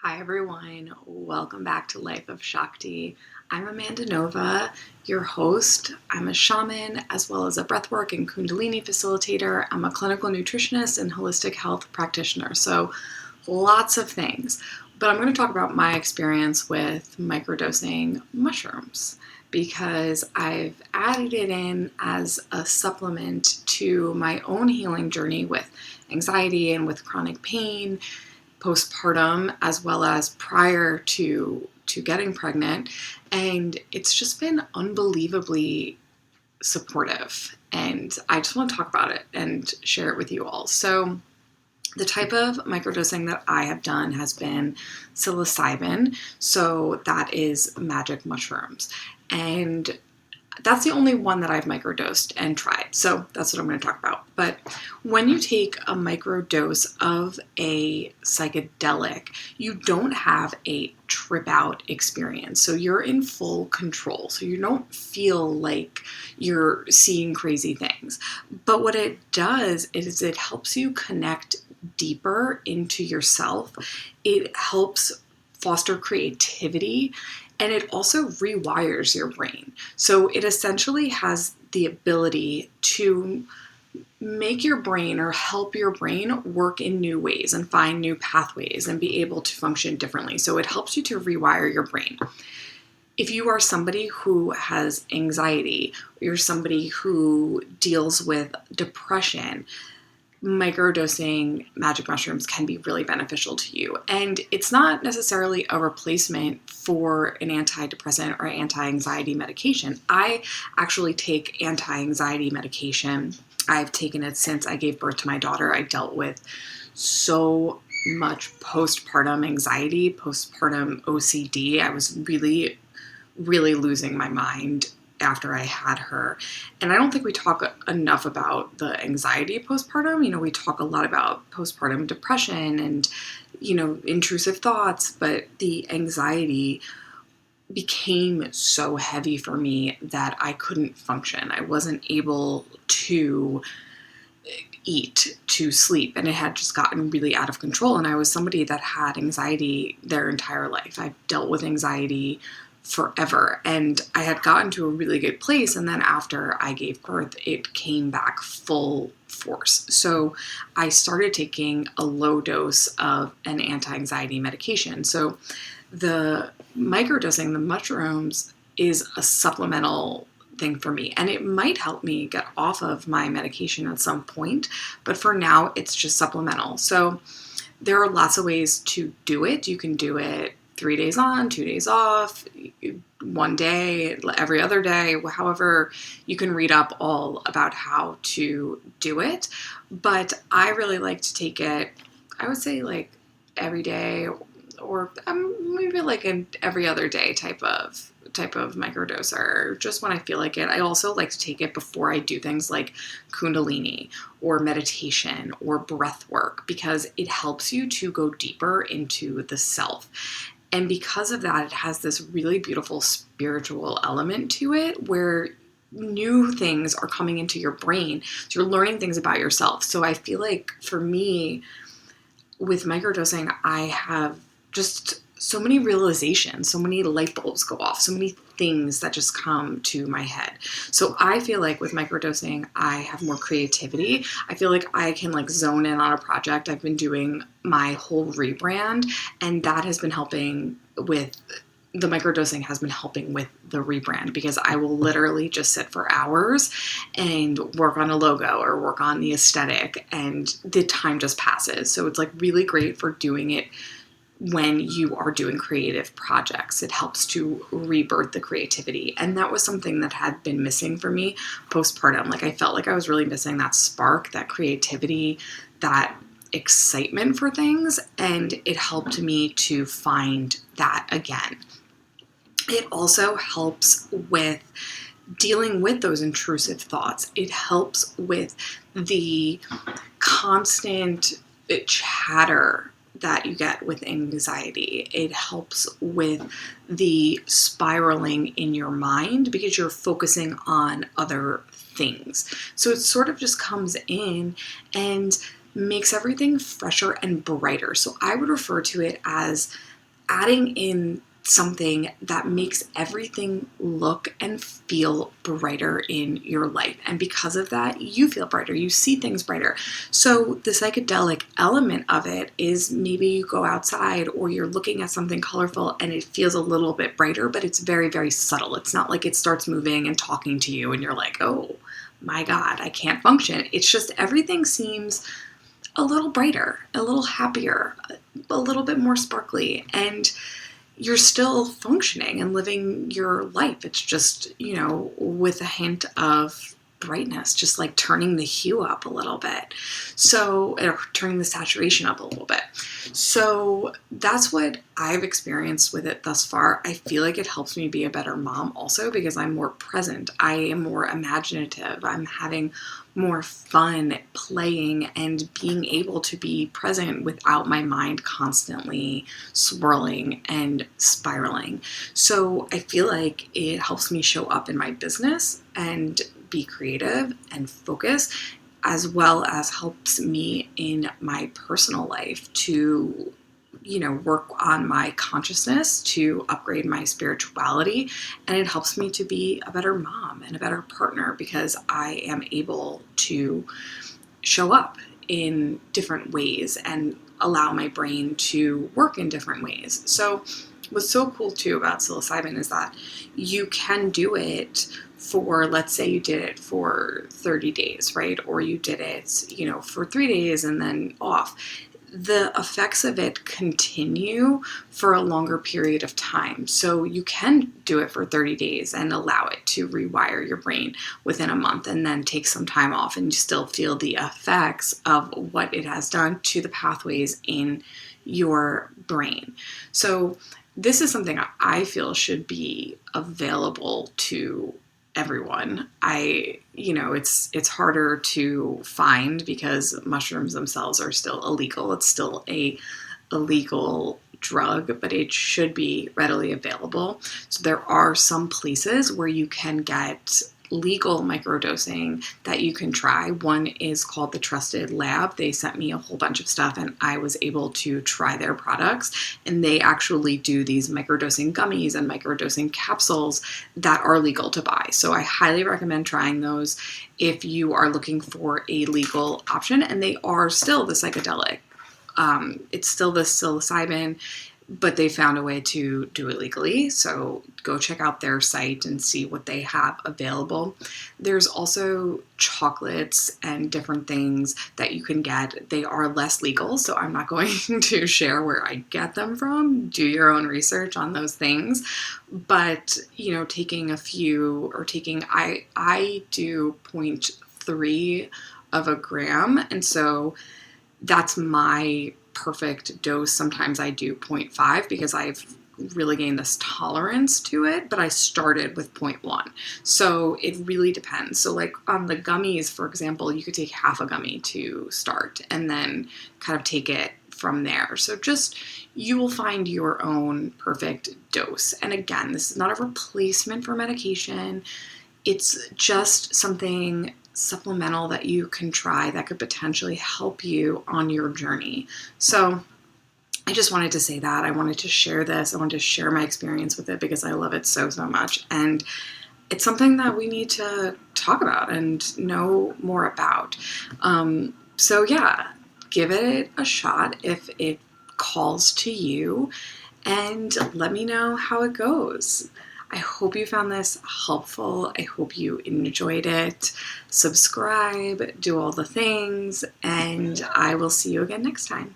Hi everyone, welcome back to Life of Shakti. I'm Amanda Nova, your host. I'm a shaman as well as a breathwork and Kundalini facilitator. I'm a clinical nutritionist and holistic health practitioner, so lots of things. But I'm going to talk about my experience with microdosing mushrooms because I've added it in as a supplement to my own healing journey with anxiety and with chronic pain postpartum as well as prior to getting pregnant, and it's just been unbelievably supportive, and I just want to talk about it and share it with you all. So the type of microdosing that I have done has been psilocybin, so that is magic mushrooms, and that's the only one that I've microdosed and tried. So that's what I'm going to talk about. But when you take a microdose of a psychedelic, you don't have a trip out experience. So you're in full control. So you don't feel like you're seeing crazy things. But what it does is it helps you connect deeper into yourself. It helps foster creativity, and it also rewires your brain. So it essentially has the ability to make your brain or help your brain work in new ways and find new pathways and be able to function differently. So it helps you to rewire your brain. If you are somebody who has anxiety, or you're somebody who deals with depression, microdosing magic mushrooms can be really beneficial to you. And it's not necessarily a replacement for an antidepressant or anti-anxiety medication. I actually take anti-anxiety medication. I've taken it since I gave birth to my daughter. I dealt with so much postpartum anxiety, postpartum OCD. I was really, really losing my mind after I had her. And I don't think we talk enough about the anxiety postpartum. We talk a lot about postpartum depression and, intrusive thoughts, but the anxiety became so heavy for me that I couldn't function. I wasn't able to eat, to sleep, and it had just gotten really out of control. And I was somebody that had anxiety their entire life. I've dealt with anxiety forever, and I had gotten to a really good place, and then after I gave birth it came back full force. So I started taking a low dose of an anti-anxiety medication. So the microdosing, the mushrooms, is a supplemental thing for me, and it might help me get off of my medication at some point, but for now it's just supplemental. So there are lots of ways to do it. You can do it 3 days on, 2 days off, one day, every other day, however. You can read up all about how to do it. But I really like to take it, I would say like every day, or maybe like an every other day type of microdoser, just when I feel like it. I also like to take it before I do things like Kundalini or meditation or breath work, because it helps you to go deeper into the self. And because of that, it has this really beautiful spiritual element to it where new things are coming into your brain. So you're learning things about yourself. So I feel like for me, with microdosing, I have just so many realizations, so many light bulbs go off, so many things that just come to my head. So I feel like with microdosing, I have more creativity. I feel like I can zone in on a project. I've been doing my whole rebrand, and that has been helping with the microdosing has been helping with the rebrand, because I will literally just sit for hours and work on a logo or work on the aesthetic, and the time just passes. So it's really great for doing it when you are doing creative projects. It helps to rebirth the creativity. And that was something that had been missing for me postpartum. I felt like I was really missing that spark, that creativity, that excitement for things. And it helped me to find that again. It also helps with dealing with those intrusive thoughts. It helps with the constant chatter that you get with anxiety. It helps with the spiraling in your mind because you're focusing on other things. So it sort of just comes in, and makes everything fresher and brighter. So I would refer to it as adding in something that makes everything look and feel brighter in your life. And because of that, you feel brighter, you see things brighter. So the psychedelic element of it is maybe you go outside or you're looking at something colorful and it feels a little bit brighter, but it's very, very subtle. It's not like it starts moving and talking to you and you're like, oh my God, I can't function. It's just everything seems a little brighter, a little happier, a little bit more sparkly, and you're still functioning and living your life. It's just, with a hint of brightness, just like turning the hue up a little bit. So, or turning the saturation up a little bit. So that's what I've experienced with it thus far. I feel like it helps me be a better mom also because I'm more present. I am more imaginative. I'm having more fun playing and being able to be present without my mind constantly swirling and spiraling. So I feel like it helps me show up in my business and be creative and focus, as well as helps me in my personal life to work on my consciousness, to upgrade my spirituality, and it helps me to be a better mom and a better partner because I am able to show up in different ways and allow my brain to work in different ways. So what's so cool too about psilocybin is that you can do it for, let's say you did it for 30 days, right? Or you did it, for 3 days and then off. The effects of it continue for a longer period of time. So you can do it for 30 days and allow it to rewire your brain within a month and then take some time off and you still feel the effects of what it has done to the pathways in your brain. So this is something I feel should be available to everyone. It's harder to find because mushrooms themselves are still illegal. It's still a illegal drug, but it should be readily available. So there are some places where you can get legal microdosing that you can try. One is called the Trusted Lab. They sent me a whole bunch of stuff and I was able to try their products, and they actually do these microdosing gummies and microdosing capsules that are legal to buy. So I highly recommend trying those if you are looking for a legal option, and they are still the psychedelic. It's still the psilocybin, but they found a way to do it legally. So go check out their site and see what they have available. There's also chocolates and different things that you can get. They are less legal, so I'm not going to share where I get them from. Do your own research on those things. But, taking a few, or I do 0.3 of a gram, and so that's my perfect dose. Sometimes I do 0.5 because I've really gained this tolerance to it, but I started with 0.1. So it really depends. So like on the gummies, for example, you could take half a gummy to start and then kind of take it from there. So you will find your own perfect dose. And again, this is not a replacement for medication. It's just something supplemental that you can try that could potentially help you on your journey. So I just wanted to say that. I wanted to share this. I wanted to share my experience with it because I love it so, so much. And it's something that we need to talk about and know more about. So yeah, give it a shot if it calls to you and let me know how it goes. I hope you found this helpful. I hope you enjoyed it. Subscribe, do all the things, and I will see you again next time.